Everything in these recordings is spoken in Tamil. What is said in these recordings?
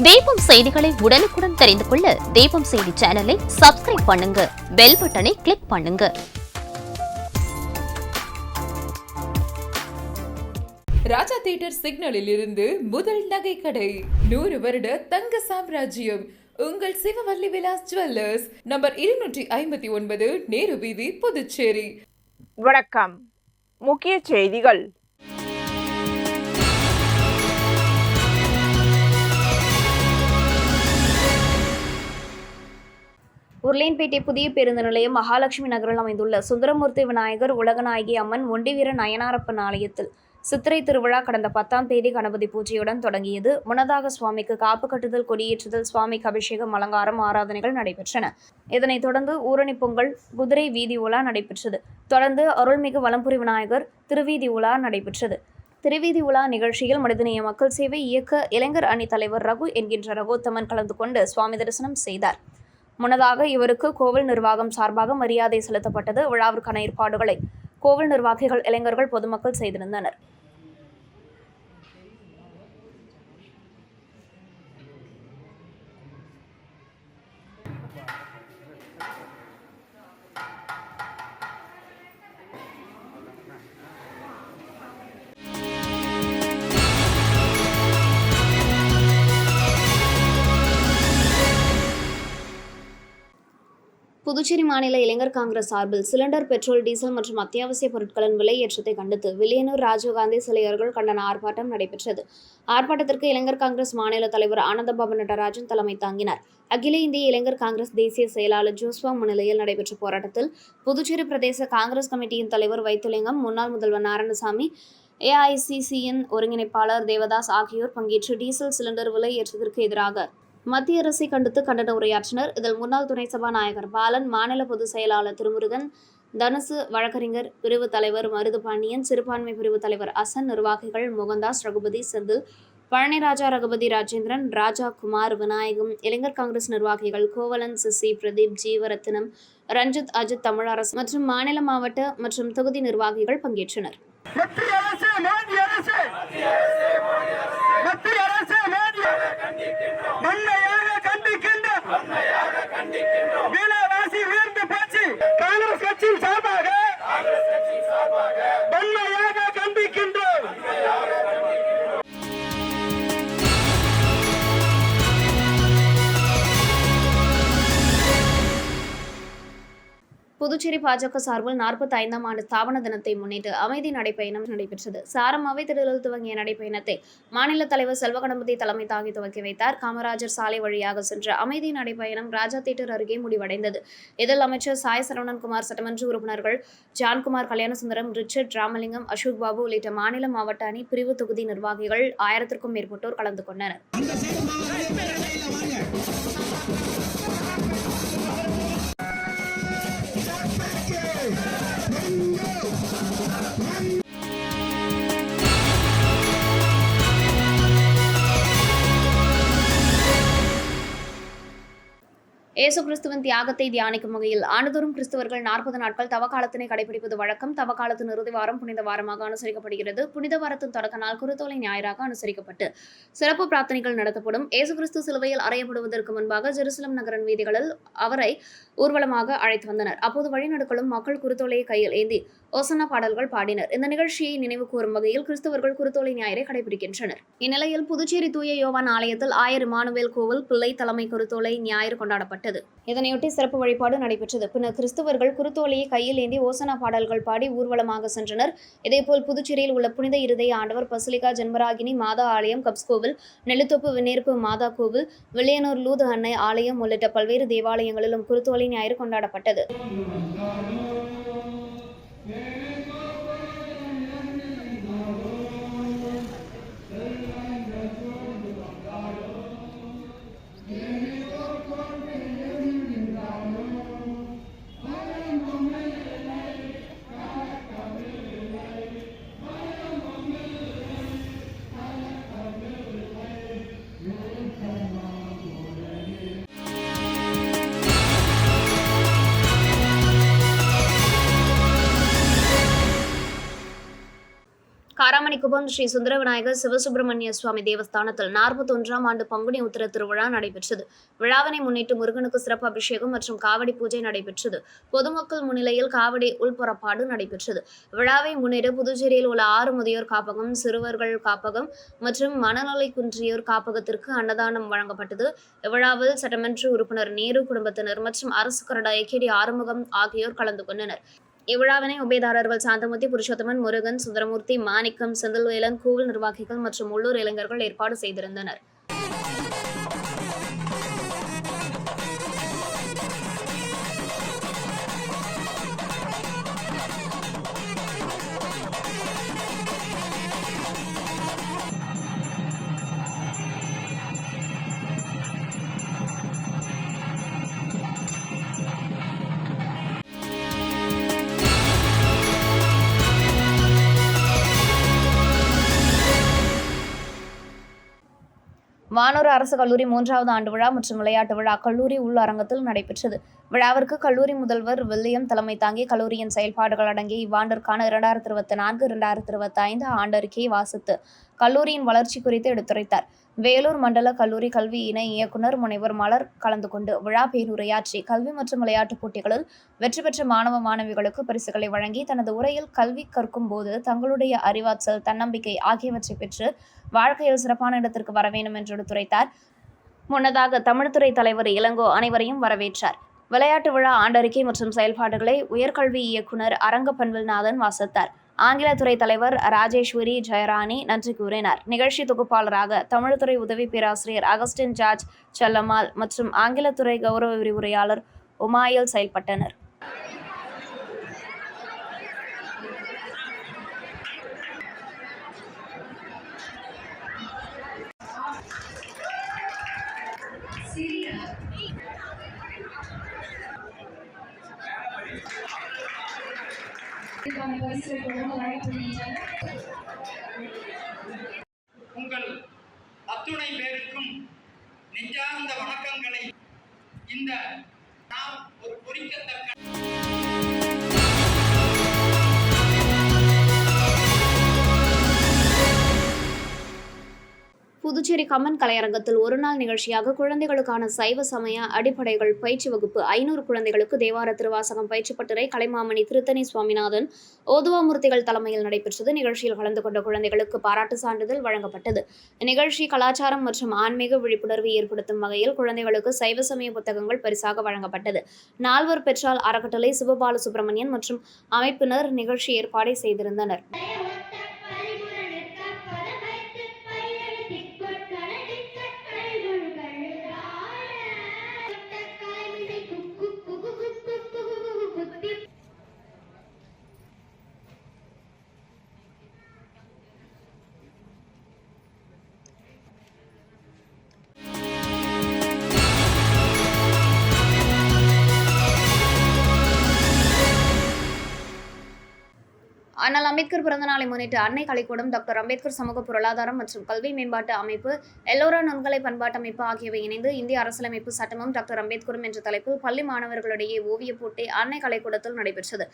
தீபம் செய்திகளை உடனுக்குடன் தெரிந்து கொள்ள தீபம் செய்தி சேனலை சப்ஸ்கிரைப் பண்ணுங்க, பெல் பட்டனை கிளிக் பண்ணுங்க. ராஜா தியேட்டர் சிக்னலில் இருந்து முதல் நகை கடை, 100 வருட தங்க சாம்ராஜ்யம் உங்கள் சிவவல்லி விலாஸ் ஜுவல்லர்ஸ், நம்பர் 259, நேரு வீதி, புதுச்சேரி. வணக்கம். முக்கிய செய்திகள். உருளையன்பேட்டை புதிய பேருந்து நிலையம் மகாலட்சுமி நகரில் அமைந்துள்ள சுந்தரமூர்த்தி விநாயகர் உலகநாயகி அம்மன் ஒண்டிவீர நயனாரப்பன் ஆலயத்தில் சித்திரை திருவிழா கடந்த 10ஆம் தேதி கணபதி பூஜையுடன் தொடங்கியது. முன்னதாக சுவாமிக்கு காப்பு கட்டுதல், கொடியேற்றுதல், சுவாமிக்கு அபிஷேகம், அலங்காரம், ஆராதனைகள் நடைபெற்றன. இதனைத் தொடர்ந்து ஊரணி பொங்கல், குதிரை வீதி உலா நடைபெற்றது. தொடர்ந்து அருள்மிகு வலம்புரி விநாயகர் திருவீதி உலா நடைபெற்றது. திருவீதி உலா நிகழ்ச்சியில் மனிதநேய மக்கள் சேவை இயக்க இளைஞர் அணி தலைவர் ரகு என்கின்ற ரகோத்தமன் கலந்து கொண்டு சுவாமி தரிசனம் செய்தார். முன்னதாக இவருக்கு கோவில் நிர்வாகம் சார்பாக மரியாதை செலுத்தப்பட்டது. விழாவிற்கான ஏற்பாடுகளை கோவில் நிர்வாகிகள், இளைஞர்கள், பொதுமக்கள் செய்திருந்தனர். புதுச்சேரி மாநில இளைஞர் காங்கிரஸ் சார்பில் சிலிண்டர், பெட்ரோல், டீசல் மற்றும் அத்தியாவசிய பொருட்களின் விலை ஏற்றத்தை கண்டித்து வில்லியனூர் ராஜீவ்காந்தி சிலையர்கள் கண்டன ஆர்ப்பாட்டம் நடைபெற்றது. ஆர்ப்பாட்டத்திற்கு இளைஞர் காங்கிரஸ் மாநில தலைவர் ஆனந்தபாபு நடராஜன் தலைமை தாங்கினார். அகில இந்திய இளைஞர் காங்கிரஸ் தேசிய செயலாளர் ஜோஸ்வா முன்னிலையில் நடைபெற்ற போராட்டத்தில் புதுச்சேரி பிரதேச காங்கிரஸ் கமிட்டியின் தலைவர் வைத்திலிங்கம், முன்னாள் முதல்வர் நாராயணசாமி, ஏஐசிசியின் ஒருங்கிணைப்பாளர் தேவதாஸ் ஆகியோர் பங்கேற்று டீசல் சிலிண்டர் விலை ஏற்றத்திற்கு எதிராக மத்திய அரசை கண்டித்து கண்டன உரையாற்றினர். இதில் முன்னாள் துணை சபாநாயகர் பாலன், மாநில பொதுச் செயலாளர் திருமுருகன், தனுசு வழக்கறிஞர் பிரிவு தலைவர் மருதுபாண்டியன், சிறுபான்மை பிரிவு தலைவர் அசன், நிர்வாகிகள் மோகன்தாஸ், ரகுபதி, செந்தில், பழனிராஜா, ரகுபதி, ராஜேந்திரன், ராஜா, குமார், விநாயகம், இளைஞர் காங்கிரஸ் நிர்வாகிகள் கோவலன், சிசி, பிரதீப், ஜீவரத்தினம், ரஞ்சித், அஜித், தமிழரசு மற்றும் மாநில, மாவட்ட மற்றும் தொகுதி நிர்வாகிகள் பங்கேற்றனர். புதுச்சேரி பாஜக சார்பில் 45ஆம் ஆண்டு ஸ்தாபன தினத்தை முன்னிட்டு அமைதி நடைபயணம் நடைபெற்றது. சாரம் அவை திடலில் துவங்கிய நடைபயணத்தை மாநில தலைவர் செல்வகணபதி தலைமை தாங்கி துவக்கி வைத்தார். காமராஜர் சாலை வழியாக சென்ற அமைதி நடைபயணம் ராஜா தியேட்டர் அருகே முடிவடைந்தது. இதில் அமைச்சர் சாய் சரவணன்குமார், சட்டமன்ற உறுப்பினர்கள் ஜான்குமார், கல்யாணசுந்தரம், ரிச்சர்ட், ராமலிங்கம், அசோக் பாபு உள்ளிட்ட மாநில, மாவட்ட அணி பிரிவு தொகுதி நிர்வாகிகள் 1000க்கும் மேற்பட்டோர் கலந்து கொண்டனர். இயேசு கிறிஸ்துவின் தியாகத்தை தியானிக்கும் வகையில் ஆண்டுதோறும் கிறிஸ்தவர்கள் 40 நாட்கள் தவக்காலத்தினை கடைபிடிப்பது வழக்கம். தவக்காலத்தின் இறுதி வாரம் புனித வாரமாக அனுசரிக்கப்படுகிறது. புனித வாரத்தின் தொடக்க நாள் குருத்தோலை ஞாயிறாக அனுசரிக்கப்பட்டு சிறப்பு பிரார்த்தனைகள் நடத்தப்படும். இயேசு கிறிஸ்து சிலுவையில் அறையப்படுவதற்கு முன்பாக ஜெருசலம் நகரின் வீதிகளில் அவரை ஊர்வலமாக அழைத்து வந்தனர். அப்போது வழிநடுக்களும் மக்கள் குருத்தோலையை கையில் ஏந்தி ஓசனா பாடல்கள் பாடினர். இந்த நிகழ்ச்சியை நினைவு கூறும் வகையில் கிறிஸ்தவர்கள் குருத்தோலை ஞாயிறை கடைபிடிக்கின்றனர். இந்நிலையில் புதுச்சேரி தூய யோவான் ஆலயத்தில் ஆயர் இமானுவேல் கோவில் பிள்ளை தலைமை குருத்தோலை ஞாயிறு கொண்டாடப்பட்டது. இதனையொட்டி சிறப்பு வழிபாடு நடைபெற்றது. பின்னர் கிறிஸ்தவர்கள் குருத்தோலையை கையில் ஏந்தி ஓசனா பாடல்கள் பாடி ஊர்வலமாக சென்றனர். இதேபோல் புதுச்சேரியில் உள்ள புனித இருதய ஆண்டவர் பசிலிகா ஜென்மராகினி மாதா ஆலயம், கப்ஸ் கோவில், நெல்லித்தோப்பு விண்ணேற்பு மாதா கோவில், வில்லியனூர் லூது அன்னை ஆலயம் உள்ளிட்ட பல்வேறு தேவாலயங்களிலும் குருத்தோலை ஞாயிறு கொண்டாடப்பட்டது. வீரமணிக்குப்பம் ஸ்ரீ சுந்தர விநாயகர் சிவசுப்பிரமணிய சுவாமி தேவஸ்தானத்தில் 41ஆம் ஆண்டு பங்குனி உத்திர திருவிழா நடைபெற்றது. விழாவினை முன்னிட்டு முருகனுக்கு சிறப்பு அபிஷேகம் மற்றும் காவடி பூஜை நடைபெற்றது. பொதுமக்கள் முன்னிலையில் காவடி உள்புறப்பாடு நடைபெற்றது. விழாவை முன்னிட்டு புதுச்சேரியில் உள்ள 6 முதியோர் காப்பகம், சிறுவர்கள் காப்பகம் மற்றும் மனநலை குன்றியோர் காப்பகத்திற்கு அன்னதானம் வழங்கப்பட்டது. இவ்விழாவில் சட்டமன்ற உறுப்பினர் நேரு குடும்பத்தினர் மற்றும் அரசு கரடா ஏகேடி ஆறுமுகம் ஆகியோர் கலந்து கொண்டனர். இவ்விழாவினை உபயதாரர்கள் சாந்தமூர்த்தி, புருஷோத்தமன், முருகன், சுந்தரமூர்த்தி, மாணிக்கம், செந்தில்வேலன், கோவில் நிர்வாகிகள் மற்றும் உள்ளூர் இளைஞர்கள் ஏற்பாடு செய்திருந்தனர். வானூர் அரசு கல்லூரி 3வது ஆண்டு விழா மற்றும் விளையாட்டு விழா கல்லூரி உள்ளரங்கத்தில் நடைபெற்றது. விழாவிற்கு கல்லூரி முதல்வர் வில்லியம் தலைமை தாங்கி கல்லூரியின் செயல்பாடுகள் அடங்கிய இவ்வாண்டிற்கான 2024-2025 ஆண்டறிக்கையை வாசித்து கல்லூரியின் வளர்ச்சி குறித்து எடுத்துரைத்தார். வேலூர் மண்டல கல்லூரி கல்வி இணை இயக்குநர் முனைவர் மலர் கலந்து கொண்டு விழா பேருரையாற்றி கல்வி மற்றும் விளையாட்டுப் போட்டிகளில் வெற்றி பெற்ற மாணவ மாணவிகளுக்கு பரிசுகளை வழங்கி தனது உரையில் கல்வி கற்கும் போது தங்களுடைய அறிவாற்றல், தன்னம்பிக்கை ஆகியவற்றை பெற்று வாழ்க்கையில் சிறப்பான இடத்திற்கு வர வேண்டும் என்று எடுத்துரைத்தார். முன்னதாக தமிழ்துறை தலைவர் இளங்கோ அனைவரையும் வரவேற்றார். விளையாட்டு விழா ஆண்டறிக்கை மற்றும் செயல்பாடுகளை உயர்கல்வி இயக்குநர் அரங்கப்பன்வில்நாதன் வாசித்தார். ஆங்கிலத்துறை தலைவர் ராஜேஸ்வரி ஜெயராணி நன்றி கூறினார். நிகழ்ச்சி தொகுப்பாளராக தமிழ்துறை உதவி பேராசிரியர் அகஸ்டின் ஜார்ஜ் செல்லம்மாள் மற்றும் ஆங்கிலத்துறை கௌரவ விரிவுரையாளர் உமாயல் செயல்பட்டனர். உங்கள் அத்துணை பேருக்கும் நெஞ்சார்ந்த வணக்கங்களை இந்த நாம் ஒரு பொறிக்கத்தக்க புதுச்சேரி கம்மன் கலையரங்கத்தில் ஒருநாள் நிகழ்ச்சியாக குழந்தைகளுக்கான சைவ சமய அடிப்படைகள் பயிற்சி வகுப்பு 500 குழந்தைகளுக்கு தேவார திருவாசகம் பயிற்சி பட்டறை கலைமாமணி திருத்தணி சுவாமிநாதன் ஓதுவாமூர்த்திகள் தலைமையில் நடைபெற்றது. நிகழ்ச்சியில் கலந்து கொண்ட குழந்தைகளுக்கு பாராட்டு சான்றிதழ் வழங்கப்பட்டது. இந்நிகழ்ச்சி கலாச்சாரம் மற்றும் ஆன்மீக விழிப்புணர்வை ஏற்படுத்தும் வகையில் குழந்தைகளுக்கு சைவ சமய புத்தகங்கள் பரிசாக வழங்கப்பட்டது. நால்வர் பெற்றால் அறக்கட்டளை, சிவபால சுப்பிரமணியன் மற்றும் அமைப்பினர் நிகழ்ச்சி ஏற்பாடை செய்திருந்தனர். ஆனால் அம்பேத்கர் பிறந்தநாளை முன்னிட்டு அன்னை கலைக்கூடம், டாக்டர் அம்பேத்கர் சமூக பொருளாதாரம் மற்றும் கல்வி மேம்பாட்டு அமைப்பு, எல்லோரா நுண்கலை பண்பாட்டு அமைப்பு ஆகியவை இணைந்து இந்திய அரசியலமைப்பு சட்டமும் டாக்டர் அம்பேத்கரும் என்ற தலைப்பில் பள்ளி மாணவர்களிடையே ஓவியப் போட்டி அன்னை கலைக்கூடத்தில் நடைபெற்றது.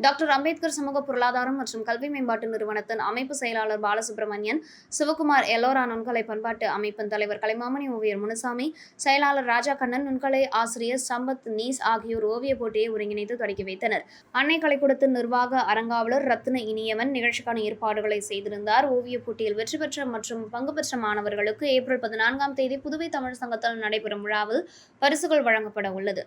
டாக்டர் அம்பேத்கர் சமூக பொருளாதாரம் மற்றும் கல்வி மேம்பாட்டு நிறுவனத்தின் அமைப்பு செயலாளர் பாலசுப்ரமணியன், சிவகுமார், எல்லோரா நுண்கலை பண்பாட்டு அமைப்பின் தலைவர் கலைமாமணி ஓவியர் முனுசாமி, செயலாளர் ராஜா கண்ணன், நுண்கலை ஆசிரியர் சம்பத் நீஸ் ஆகியோர் ஓவியப் போட்டியை ஒருங்கிணைத்து தொடங்கி வைத்தனர். அன்னை கலைக்கூடத்தின் நிர்வாக அரங்காவலர் ரத்ன இனியவன் நிகழ்ச்சிக்கான ஏற்பாடுகளை செய்திருந்தார். ஓவியப் போட்டியில் வெற்றி பெற்ற மற்றும் பங்கு பெற்ற மாணவர்களுக்கு ஏப்ரல் 14ஆம் தேதி புதுவை தமிழ் சங்கத்தில் நடைபெறும் விழாவில் பரிசுகள் வழங்கப்பட உள்ளது.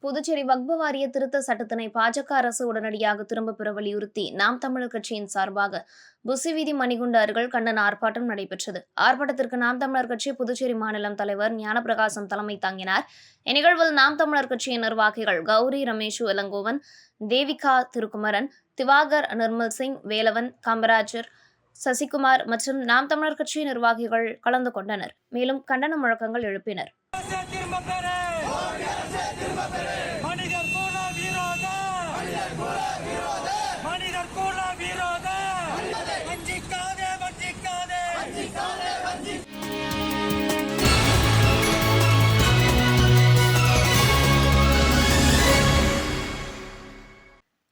புதுச்சேரி வக்பு வாரிய திருத்த சட்டத்தினை பாஜக அரசு உடனடியாக திரும்பப் பெற வலியுறுத்தி நாம் தமிழர் கட்சியின் சார்பாக புசிவீதி மணிகுண்டு அருகில் கண்டன ஆர்ப்பாட்டம் நடைபெற்றது. ஆர்ப்பாட்டத்திற்கு நாம் தமிழர் கட்சி புதுச்சேரி மாநிலம் தலைவர் ஞானப்பிரகாசம் தலைமை தாங்கினார். இந்நிகழ்வில் நாம் தமிழர் கட்சியின் நிர்வாகிகள் கௌரி, ரமேஷு, இளங்கோவன், தேவிகா திருக்குமரன், திவாகர், நிர்மல் சிங், வேலவன், காமராஜர், சசிகுமார் மற்றும் நாம் தமிழர் கட்சி நிர்வாகிகள் கலந்து கொண்டனர். மேலும் கண்டன முழக்கங்கள் எழுப்பினர்.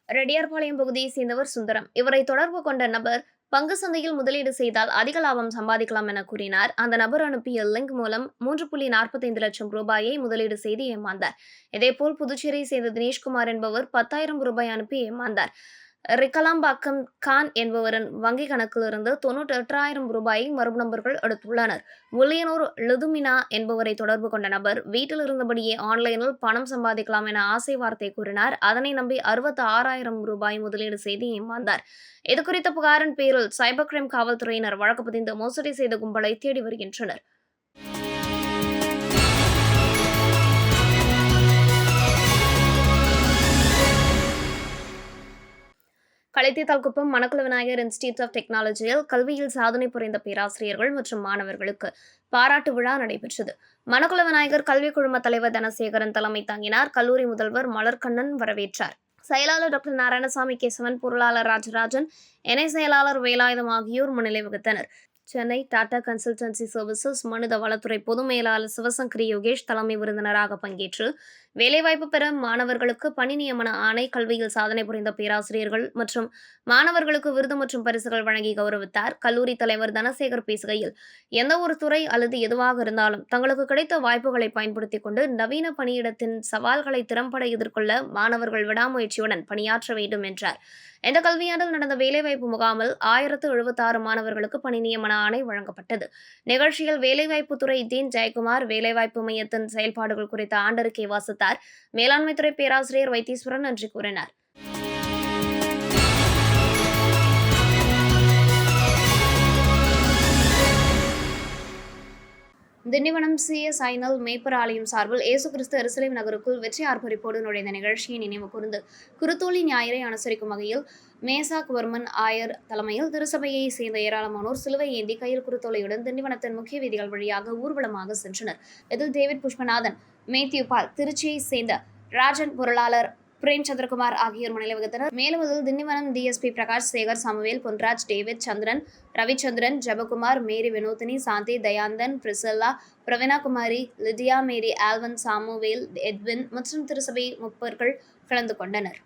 ரெட்டியார்பாளையம் பகுதியை சேர்ந்தவர் சுந்தரம். இவரை தொடர்பு கொண்ட நபர் பங்கு சந்தையில் முதலீடு செய்தால் அதிக லாபம் சம்பாதிக்கலாம் என கூறினார். அந்த நபர் அனுப்பிய லிங்க் மூலம் 3.45 லட்சம் ரூபாயை முதலீடு செய்து ஏமாந்தார். இதேபோல் புதுச்சேரியை சேர்ந்த தினேஷ்குமார் என்பவர் 10,000 ரூபாய் அனுப்பி ஏமாந்தார். ரிக்கலாம்பாக்கம் கான் என்பவரின் வங்கிக் கணக்கிலிருந்து 98,000 ரூபாயை மர்ம நபர்கள் எடுத்துள்ளனர். வில்லியனூர் லுதுமினா என்பவரை தொடர்பு கொண்ட நபர் வீட்டில் இருந்தபடியே ஆன்லைனில் பணம் சம்பாதிக்கலாம் என ஆசை வார்த்தை கூறினார். அதனை நம்பி 66,000 ரூபாய் முதலீடு செய்து ஏமாந்தார். இதுகுறித்த புகாரின் பேரில் சைபர் கிரைம் காவல்துறையினர் வழக்கு பதிந்து மோசடி செய்த கும்பலை தேடி வருகின்றனர். களித்தீத்தால்குப்பம் மணக்குள விநாயகர் இன்ஸ்டிடியூட் ஆஃப் டெக்னாலஜியில் கல்வியில் சாதனை புரிந்த பேராசிரியர்கள் மற்றும் மாணவர்களுக்கு பாராட்டு விழா நடைபெற்றது. மணக்குள விநாயகர் கல்வி குழும தலைவர் தனசேகரன் தலைமை தாங்கினார். கல்லூரி முதல்வர் மலர்கண்ணன் வரவேற்றார். செயலாளர் டாக்டர் நாராயணசாமி கேசவன், பொருளாளர் ராஜராஜன், இணை செயலாளர் வேலாயுதம் ஆகியோர் முன்னிலை வகித்தனர். சென்னை டாடா கன்சல்டன்சி சர்வீசஸ் மனித வளத்துறை பொது மேலாளர் சிவசங்கரி யோகேஷ் தலைமை விருந்தினராக பங்கேற்று வேலைவாய்ப்பு பெற மாணவர்களுக்கு பணி நியமன ஆணை, கல்வியில் சாதனை புரிந்த பேராசிரியர்கள் மற்றும் மாணவர்களுக்கு விருது மற்றும் பரிசுகள் வழங்கி கௌரவித்தார். கல்லூரி தலைவர் தனசேகர் பேசுகையில், எந்த ஒரு துறை அல்லது எதுவாக இருந்தாலும் தங்களுக்கு கிடைத்த வாய்ப்புகளை பயன்படுத்திக் கொண்டு நவீன பணியிடத்தின் சவால்களை திறம்பட எதிர்கொள்ள மாணவர்கள் விடாமுயற்சியுடன் பணியாற்ற வேண்டும் என்றார். இந்த கல்வியாண்டில் நடந்த வேலைவாய்ப்பு முகாமில் 1076 மாணவர்களுக்கு பணி நியமன ஆணை வழங்கப்பட்டது. நிகழ்ச்சியில் வேலைவாய்ப்புத்துறை டீன் ஜெயக்குமார் வேலைவாய்ப்பு மையத்தின் செயல்பாடுகள் குறித்த ஆண்டறிக்கை வாசித்தார். மேலாண்மைத்துறை பேராசிரியர் வைத்தீஸ்வரன் நன்றி கூறினார். திண்டிவனம் CSINL மேய்ப்பர் ஆலயம் சார்பில் இயேசு கிறிஸ்து எருசலேம் நகருக்குள் வெற்றி ஆர்ப்பரிப்போடு நுழைந்த நிகழ்ச்சியை நினைவு கூர்ந்து குருத்தோலி ஞாயிறை அனுசரிக்கும் வகையில் மேசாக் வர்மன் ஆயர் தலைமையில் திருச்சபையை சேர்ந்த ஏராளமானோர் சிலுவை ஏந்தி கையில் குருத்தோலையுடன் திண்டிவனத்தின் முக்கிய வீதிகள் வழியாக ஊர்வலமாக சென்றனர். இதில் டேவிட் புஷ்பநாதன், மேத்யூ பால், திருச்சியை சேர்ந்த ராஜன், பொருளாளர் பிரேம் சந்திரகுமார் ஆகியோர் முன்னிலை வகித்தனர். மேலும் இதில் Tindivanam DSP Prakash, Sekar, Samuel, Ponraj, David, Chandran, Ravichandran, Jebakumar, Mary, Vinodhini, Shanthi, Dayanthan, Priscilla, Praveenakumari, Lydia, Mary, Alvan, Samuel, Edwin மற்றும் திருசபை முப்பர்கள் கலந்து கொண்டனர்.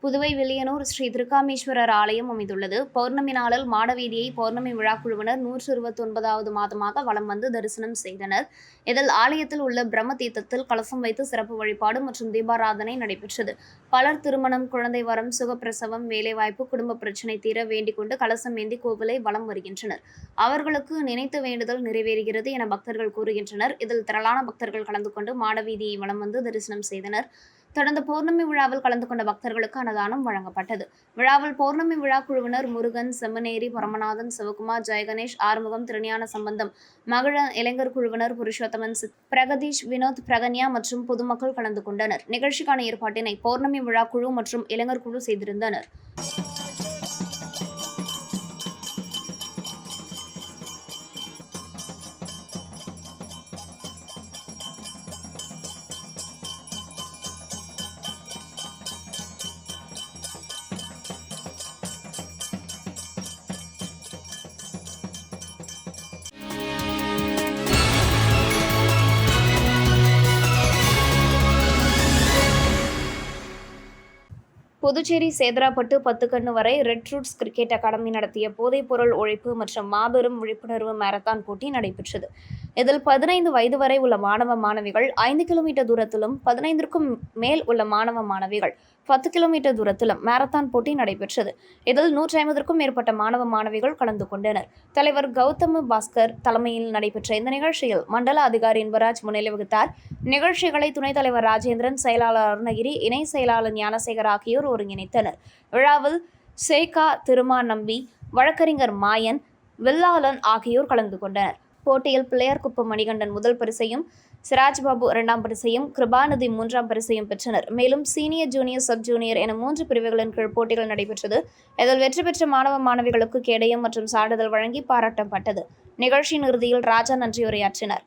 புதுவை வில்லியனூர் ஸ்ரீ திருக்காமேஸ்வரர் ஆலயம் அமைந்துள்ளது. பௌர்ணமி நாளில் மாடவீதியை பௌர்ணமி விழா குழுவினர் 129வது மாதமாக வலம் வந்து தரிசனம் செய்தனர். இதில் ஆலயத்தில் உள்ள பிரம்ம தீர்த்தத்தில் கலசம் வைத்து சிறப்பு வழிபாடு மற்றும் தீபாராதனை நடைபெற்றது. பலர் திருமணம், குழந்தை வரம், சுகப்பிரசவம், வேலைவாய்ப்பு, குடும்ப பிரச்சினை தீர வேண்டிக் கொண்டு கலசம் ஏந்தி கோவிலை வலம் வருகின்றனர். அவர்களுக்கு நினைத்த வேண்டுதல் நிறைவேறுகிறது என பக்தர்கள் கூறுகின்றனர். இதில் திரளான பக்தர்கள் கலந்து கொண்டு மாடவீதியை வலம் வந்து தரிசனம் செய்தனர். தொடர்ந்து பௌர்ணமி விழாவில் கலந்து கொண்ட பக்தர்களுக்கு அன்னதானம் வழங்கப்பட்டது. விழாவில் பௌர்ணமி விழா குழுவினர் முருகன், செம்மனேரி, பரமநாதன், சிவகுமார், ஜெயகணேஷ், ஆறுமுகம், திருஞான சம்பந்தம், மகிழ இளைஞர் குழுவினர் புருஷோத்தமன், பிரகதீஷ், வினோத், பிரகன்யா மற்றும் பொதுமக்கள் கலந்து கொண்டனர். நிகழ்ச்சிக்கான ஏற்பாட்டினை பௌர்ணமி விழா குழு மற்றும் இளைஞர் குழு செய்திருந்தனர். புதுச்சேரி சேதராப்பட்டு 10 கண்ணு வரை ரெட் ரூட்ஸ் கிரிக்கெட் அகாடமி நடத்திய போதைப்பொருள் ஒழிப்பு மற்றும் மாபெரும் விழிப்புணர்வு மாரத்தான் போட்டி நடைபெற்றது. இதில் 15 வயது வரை உள்ள மாணவ மாணவிகள் 5 கிலோமீட்டர் தூரத்திலும் 15க்கும் மேல் உள்ள மாணவ மாணவிகள் 10 கிலோமீட்டர் தூரத்திலும் மாரத்தான் போட்டி நடைபெற்றது. இதில் 150க்கும் மேற்பட்ட மாணவ மாணவிகள் கலந்து கொண்டனர். தலைவர் கௌதம பாஸ்கர் தலைமையில் நடைபெற்ற இந்த நிகழ்ச்சியில் மண்டல அதிகாரி இன்பராஜ் முன்னிலை வகித்தார். நிகழ்ச்சிகளை துணைத் தலைவர் ராஜேந்திரன், செயலாளர் அருணகிரி, இணை செயலாளர் ஞானசேகர் ஆகியோர் ஒருங்கிணைத்தனர். விழாவில் சேகா திருமாநம்பி, வழக்கறிஞர் மாயன், வில்லாளன் ஆகியோர் கலந்து கொண்டனர். போட்டியில் பிள்ளையார்குப்பம் மணிகண்டன் முதல் பரிசையும், சிராஜ்பாபு 2ஆம் பரிசையும், கிருபாநிதி 3ஆம் பரிசையும் பெற்றனர். மேலும் சீனியர், ஜூனியர், சப் ஜூனியர் என 3 பிரிவுகளின் கீழ் போட்டிகள் நடைபெற்றது. இதில் வெற்றி பெற்ற மாணவ மாணவிகளுக்கு கேடயம் மற்றும் சான்றிதழ் வழங்கி பாராட்டப்பட்டது. நிகழ்ச்சியின் இறுதியில் ராஜா நன்றியுரையாற்றினார்.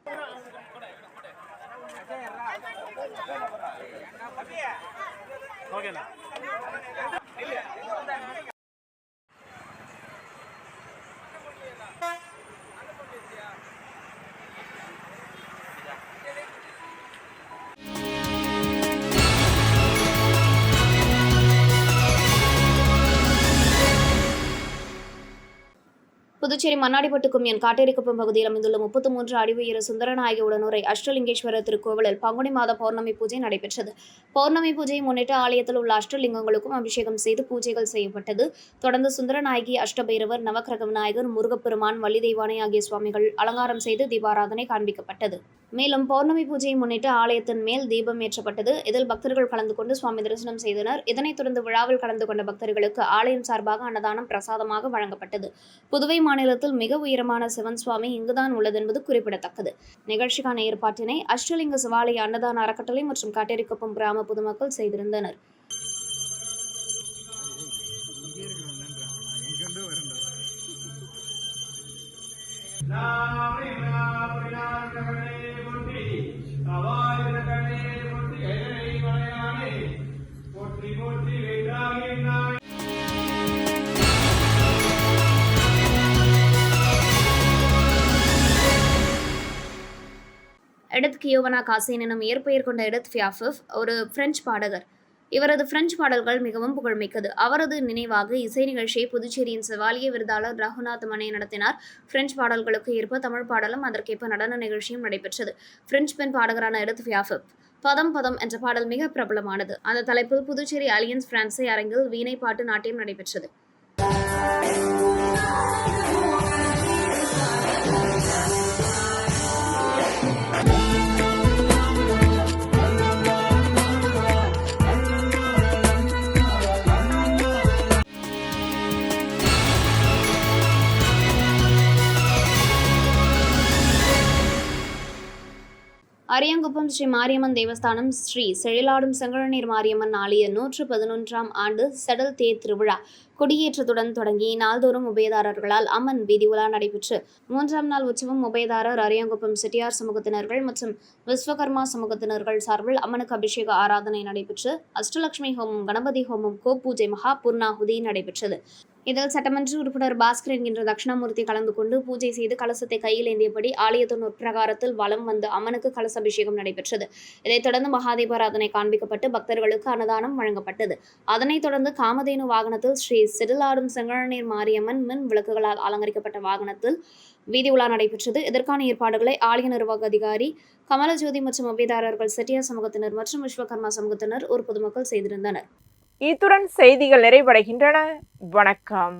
புதுச்சேரி மண்ணாடிப்பட்டு கும்மியன் காட்டேரிக்குப்பம் பகுதியில் அமைந்துள்ள 33 அடி உயர சுந்தரநாயகி உடனுரை அஷ்டலிங்கேஸ்வரர் திருக்கோவிலில் பங்குனி மாத பௌர்ணமி பூஜை நடைபெற்றது. பௌர்ணமி பூஜையை முன்னிட்டு ஆலயத்தில் உள்ள அஷ்டலிங்கங்களுக்கும் அபிஷேகம் செய்து பூஜைகள் செய்யப்பட்டது. தொடர்ந்து சுந்தரநாயகி, அஷ்டபைரவர், நவக்கிரக விநாயகர், முருகப்பெருமான், வள்ளி தெய்வானை ஆகிய சுவாமிகள் அலங்காரம் செய்து தீபாராதனை காண்பிக்கப்பட்டது. மேலும் பௌர்ணமி பூஜையை முன்னிட்டு ஆலயத்தின் மேல் தீபம் ஏற்றப்பட்டது. இதில் பக்தர்கள் கலந்து கொண்டு சுவாமி தரிசனம் செய்தனர். இதனைத் தொடர்ந்து விழாவில் கலந்து கொண்ட பக்தர்களுக்கு ஆலயம் சார்பாக அன்னதானம் பிரசாதமாக வழங்கப்பட்டது. புதுவை மாநிலத்தில் மிக உயரமான சிவன் சுவாமி இங்குதான் உள்ளது என்பது குறிப்பிடத்தக்கது. நிகழ்ச்சிக்கான ஏற்பாட்டினை அஷ்டலிங்க சிவாலய அன்னதான அறக்கட்டளை மற்றும் காட்டேரிக்குப்பம் கிராம பொதுமக்கள் செய்திருந்தனர். எடித் கியோவனா காசேன் எனும் இயற்பெயர் கொண்ட எடித் பியாஃப் ஒரு பிரெஞ்சு பாடகர். இவரது பிரெஞ்சு பாடல்கள் மிகவும் புகழ்மிக்கது. அவரது நினைவாக இசை நிகழ்ச்சியை புதுச்சேரியின் செவாலிய விருதாளர் ரகுநாத் மனே நடத்தினார். பிரெஞ்சு பாடல்களுக்கு ஏற்ப தமிழ் பாடலும் அதற்கேற்ப நடன நிகழ்ச்சியும் நடைபெற்றது. பிரெஞ்சு பெண் பாடகரான எடித் பியாஃப் பதம் பதம் என்ற பாடல் மிக பிரபலமானது. அந்த தலைப்பில் புதுச்சேரி அலியன்ஸ் பிரான்சே அரங்கில் வீணை பாட்டு நாட்டியம் நடைபெற்றது. அரியாங்குப்பம் ஸ்ரீ மாரியம்மன் தேவஸ்தானம் ஸ்ரீ செழிலாடும் செங்கழநீர் மாரியம்மன் ஆலய 111ஆம் ஆண்டு செடல் தேர் திருவிழா கொடியேற்றத்துடன் தொடங்கி நாள்தோறும் உபயதாரர்களால் அம்மன் வீதி உலா நடைபெற்று 3ஆம் நாள் உற்சவம் உபயதாரர் அரியாங்குப்பம் செட்டியார் சமூகத்தினர்கள் மற்றும் விஸ்வகர்மா சமூகத்தினர்கள் சார்பில் அம்மனுக்கு அபிஷேக ஆராதனை நடைபெற்று அஷ்டலட்சுமி ஹோமம், கணபதி ஹோமம், கோபூஜை, மகா பூர்ணாகுதி நடைபெற்றது. இதில் சட்டமன்ற உறுப்பினர் பாஸ்கர் என்கின்ற தட்சிணாமூர்த்தி கலந்து கொண்டு பூஜை செய்து கலசத்தை கையில் ஏந்தியபடி ஆலயத்தின் உட்பிரகாரத்தில் வலம் வந்து அம்மனுக்கு கலச அபிஷேகம் நடைபெற்றது. இதைத் தொடர்ந்து மகாதீபாராதனை காண்பிக்கப்பட்டு பக்தர்களுக்கு அன்னதானம் வழங்கப்பட்டது. அதனைத் தொடர்ந்து காமதேனு வாகனத்தில் ஸ்ரீ செடிலாடும் செங்கழநீர் மாரியம்மன் மின் விளக்குகளால் அலங்கரிக்கப்பட்ட வாகனத்தில் வீதி உலா நடைபெற்றது. இதற்கான ஏற்பாடுகளை ஆலய நிர்வாக அதிகாரி கமலஜோதி மற்றும் உபயதாரர்கள் செட்டியார் சமூகத்தினர் மற்றும் விஸ்வகர்மா சமூகத்தினர் ஒரு பொதுமக்கள் செய்திருந்தனர். இத்துடன் செய்திகள் நிறைவடைகின்றன. வணக்கம்.